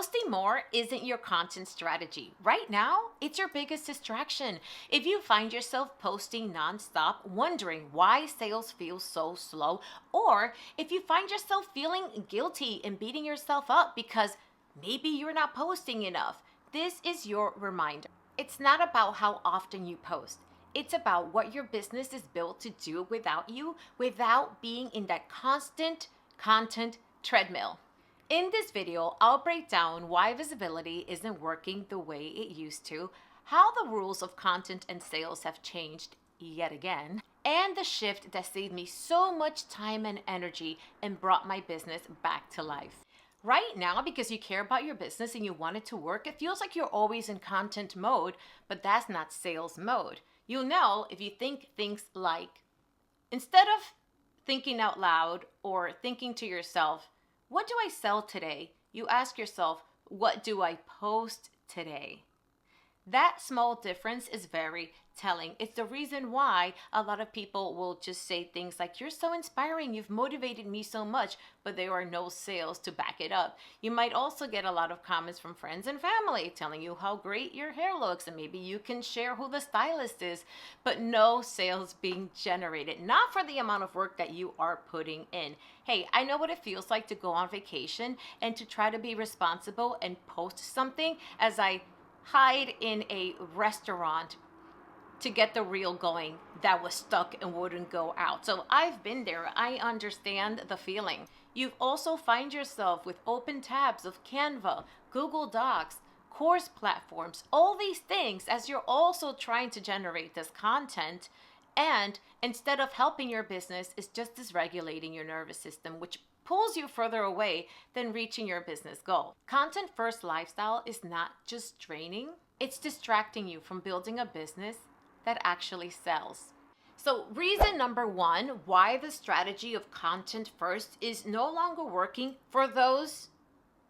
Posting more isn't your content strategy. Right now, it's your biggest distraction. If you find yourself posting nonstop, wondering why sales feel so slow, or if you find yourself feeling guilty and beating yourself up because maybe you're not posting enough, this is your reminder. It's not about how often you post. It's about what your business is built to do without you, without being in that constant content treadmill. In this video, I'll break down why visibility isn't working the way it used to, how the rules of content and sales have changed yet again, and the shift that saved me so much time and energy and brought my business back to life. Right now, because you care about your business and you want it to work, it feels like you're always in content mode, but that's not sales mode. You'll know if you think things like, instead of thinking out loud or thinking to yourself, what do I sell today? You ask yourself, what do I post today? That small difference is very telling. It's the reason why a lot of people will just say things like, you're so inspiring, you've motivated me so much, but there are no sales to back it up. You might also get a lot of comments from friends and family telling you how great your hair looks, and maybe you can share who the stylist is, but no sales being generated, not for the amount of work that you are putting in. Hey, I know what it feels like to go on vacation and to try to be responsible and post something as I hide in a restaurant to get the reel going that was stuck and wouldn't go out. So I've been there. I understand the feeling. You've also find yourself with open tabs of Canva, Google Docs, course platforms, all these things as you're also trying to generate this content. And instead of helping your business, it's just dysregulating your nervous system, which pulls you further away than reaching your business goal. Content first lifestyle is not just draining, it's distracting you from building a business that actually sells. So reason number one why the strategy of content first is no longer working for those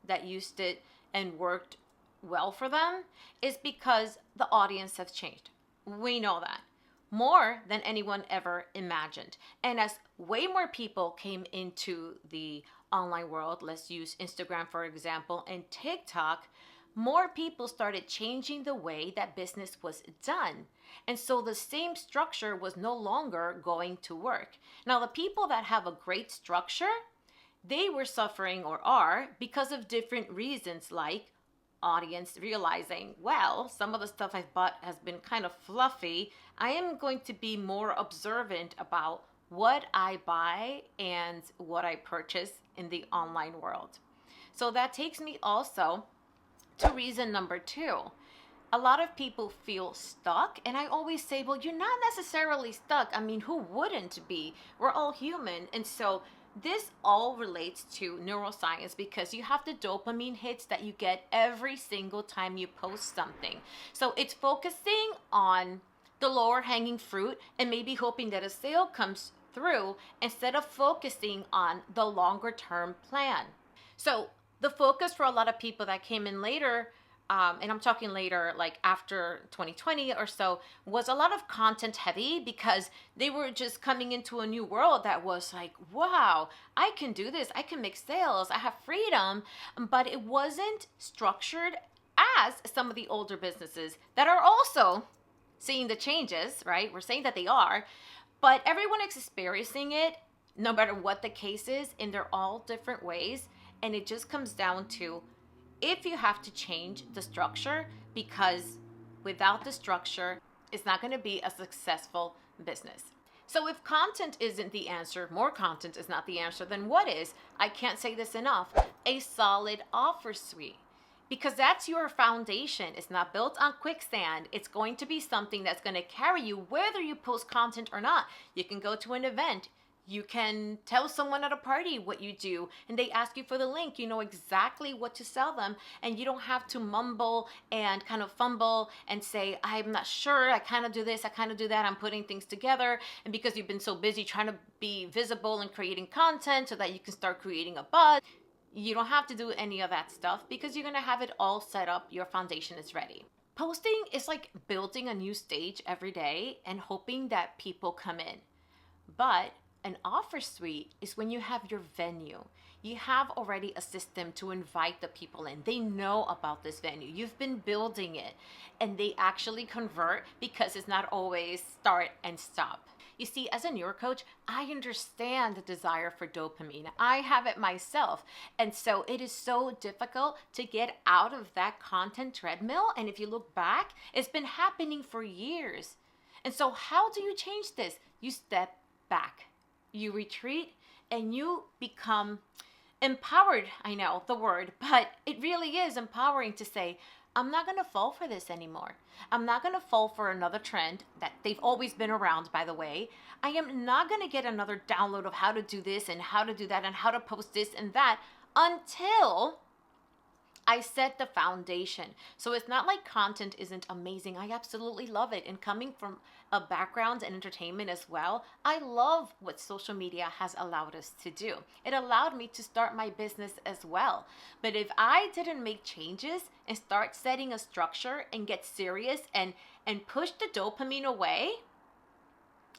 that used it and worked well for them is because the audience has changed. We know that. More than anyone ever imagined. And as way more people came into the online world, let's use Instagram for example, and TikTok, more people started changing the way that business was done. And so the same structure was no longer going to work. Now, the people that have a great structure, they were suffering or are because of different reasons, like audience realizing, well, some of the stuff I've bought has been kind of fluffy. I am going to be more observant about what I buy and what I purchase in the online world. So that takes me also to reason number two. A lot of people feel stuck, and I always say, well, you're not necessarily stuck. I mean, who wouldn't be? We're all human. And so this all relates to neuroscience because you have the dopamine hits that you get every single time you post something. So it's focusing on the lower hanging fruit and maybe hoping that a sale comes through instead of focusing on the longer term plan. So the focus for a lot of people that came in later, and I'm talking later, like after 2020 or so, was a lot of content heavy because they were just coming into a new world that was like, wow, I can do this. I can make sales. I have freedom. But it wasn't structured as some of the older businesses that are also seeing the changes, right? We're saying that they are, but everyone is experiencing it no matter what the case is, and they're all different ways. And it just comes down to if you have to change the structure, because without the structure, it's not going to be a successful business. So if content isn't the answer, more content is not the answer, then what is? I can't say this enough, a solid offer suite. Because that's your foundation. It's not built on quicksand. It's going to be something that's going to carry you whether you post content or not. You can go to an event. You can tell someone at a party what you do and they ask you for the link. You know exactly what to sell them, and you don't have to mumble and kind of fumble and say, I'm not sure, I kind of do this, I kind of do that, I'm putting things together. And because you've been so busy trying to be visible and creating content so that you can start creating a buzz, you don't have to do any of that stuff because you're going to have it all set up. Your foundation is ready. Posting is like building a new stage every day and hoping that people come in. But an offer suite is when you have your venue. you have already a system to invite the people in. They know about this venue. You've been building it, and they actually convert because it's not always start and stop. You see, as a neuro coach, I understand the desire for dopamine. I have it myself. And so it is so difficult to get out of that content treadmill. And if you look back, it's been happening for years. And so how do you change this? You step back, you retreat, and you become empowered. I know the word, but it really is empowering to say, I'm not going to fall for this anymore. I'm not going to fall for another trend that they've always been around, by the way. I am not going to get another download of how to do this and how to do that and how to post this and that until I set the foundation. So it's not like content isn't amazing. I absolutely love it. And coming from a background in entertainment as well, I love what social media has allowed us to do. It allowed me to start my business as well. But if I didn't make changes and start setting a structure and get serious and push the dopamine away,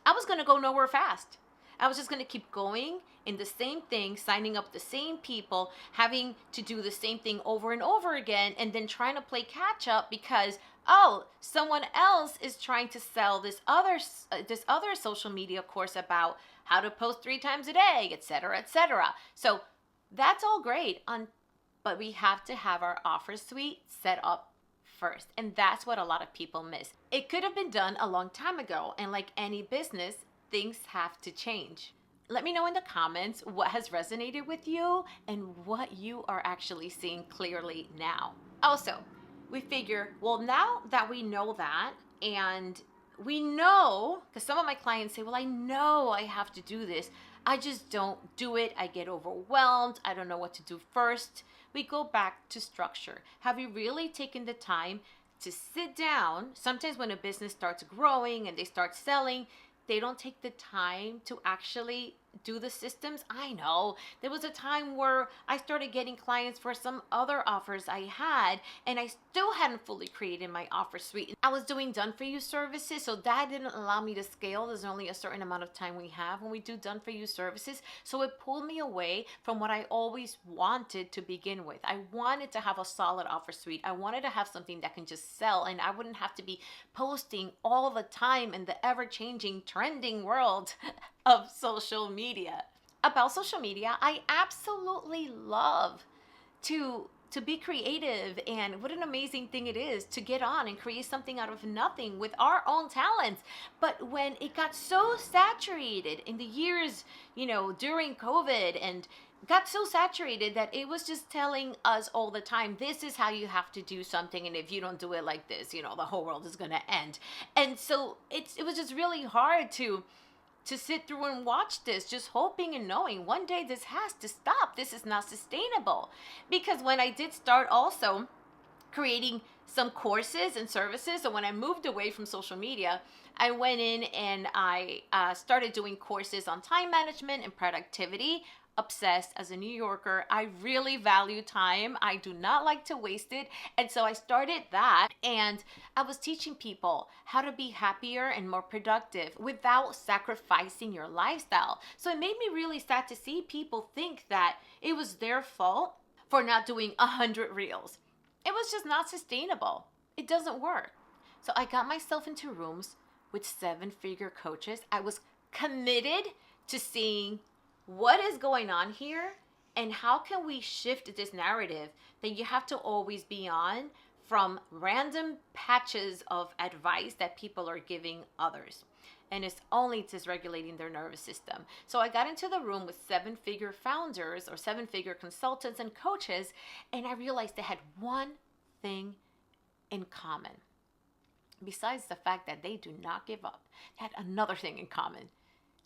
I was going to go nowhere fast. I was just going to keep going in the same thing, signing up the same people, having to do the same thing over and over again, and then trying to play catch up because, oh, someone else is trying to sell this other social media course about how to post 3 times a day, etc., etc. So that's all great, but we have to have our offer suite set up first. And that's what a lot of people miss. It could have been done a long time ago. And like any business, things have to change. Let me know in the comments what has resonated with you and what you are actually seeing clearly now. Also, we figure, well, now that we know that, and we know, because some of my clients say, well, I know I have to do this. I just don't do it. I get overwhelmed. I don't know what to do first. We go back to structure. Have you really taken the time to sit down? Sometimes when a business starts growing and they start selling, they don't take the time to actually do the systems. I know there was a time where I started getting clients for some other offers I had, and I still hadn't fully created my offer suite. I was doing done for you services, so that didn't allow me to scale. There's only a certain amount of time we have when we do done for you services. So it pulled me away from what I always wanted to begin with. I wanted to have a solid offer suite. I wanted to have something that can just sell, and I wouldn't have to be posting all the time in the ever-changing trending world of social media. About social media, I absolutely love to be creative, and what an amazing thing it is to get on and create something out of nothing with our own talents. But when it got so saturated in the years, during COVID, and got so saturated that it was just telling us all the time, this is how you have to do something, and if you don't do it like this, the whole world is going to end. And so it was just really hard to sit through and watch this, just hoping and knowing one day this has to stop. This is not sustainable. Because when I did start also creating some courses and services, so when I moved away from social media, I went in and I started doing courses on time management and productivity. Obsessed as a New Yorker. I really value time. I do not like to waste it. And so I started that, and I was teaching people how to be happier and more productive without sacrificing your lifestyle. So it made me really sad to see people think that it was their fault for not doing 100 reels. It was just not sustainable. It doesn't work. So I got myself into rooms with 7-figure coaches. I was committed to seeing what is going on here and how can we shift this narrative that you have to always be on from random patches of advice that people are giving others. And it's only dysregulating their nervous system. So I got into the room with 7-figure founders or 7-figure consultants and coaches, and I realized they had one thing in common. Besides the fact that they do not give up, they had another thing in common.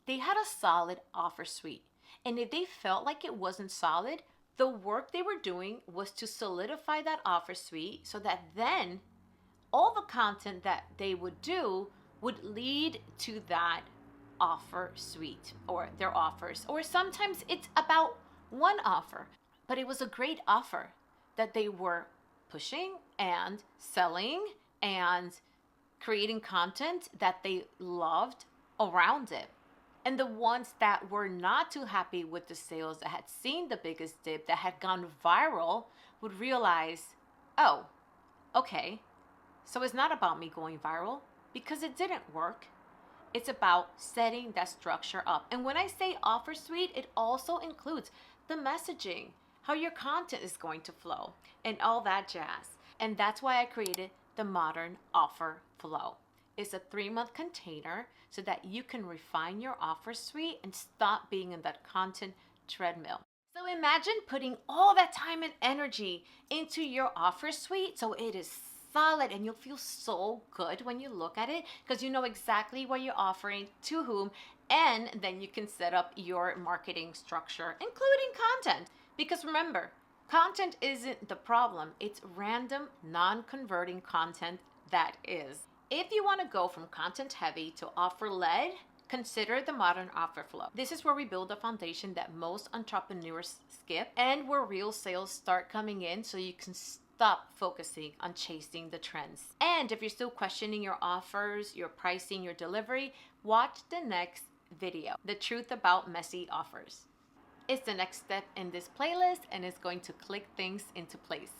They had a solid offer suite. And if they felt like it wasn't solid, the work they were doing was to solidify that offer suite so that then all the content that they would do would lead to that offer suite or their offers. Or sometimes it's about one offer, but it was a great offer that they were pushing and selling and creating content that they loved around it. And the ones that were not too happy with the sales, that had seen the biggest dip, that had gone viral, would realize, oh, okay, so it's not about me going viral because it didn't work. It's about setting that structure up. And when I say offer suite, it also includes the messaging, how your content is going to flow, and all that jazz. And that's why I created the Modern Offer Flow. It's a 3-month container so that you can refine your offer suite and stop being in that content treadmill. So imagine putting all that time and energy into your offer suite so it is solid and you'll feel so good when you look at it because you know exactly what you're offering to whom, and then you can set up your marketing structure, including content. Because remember, content isn't the problem, it's random, non-converting content that is. If you want to go from content heavy to offer led, consider the Modern Offer Flow. This is where we build a foundation that most entrepreneurs skip and where real sales start coming in so you can stop focusing on chasing the trends. And if you're still questioning your offers, your pricing, your delivery, watch the next video, The Truth About Messy Offers. It's the next step in this playlist and it's going to click things into place.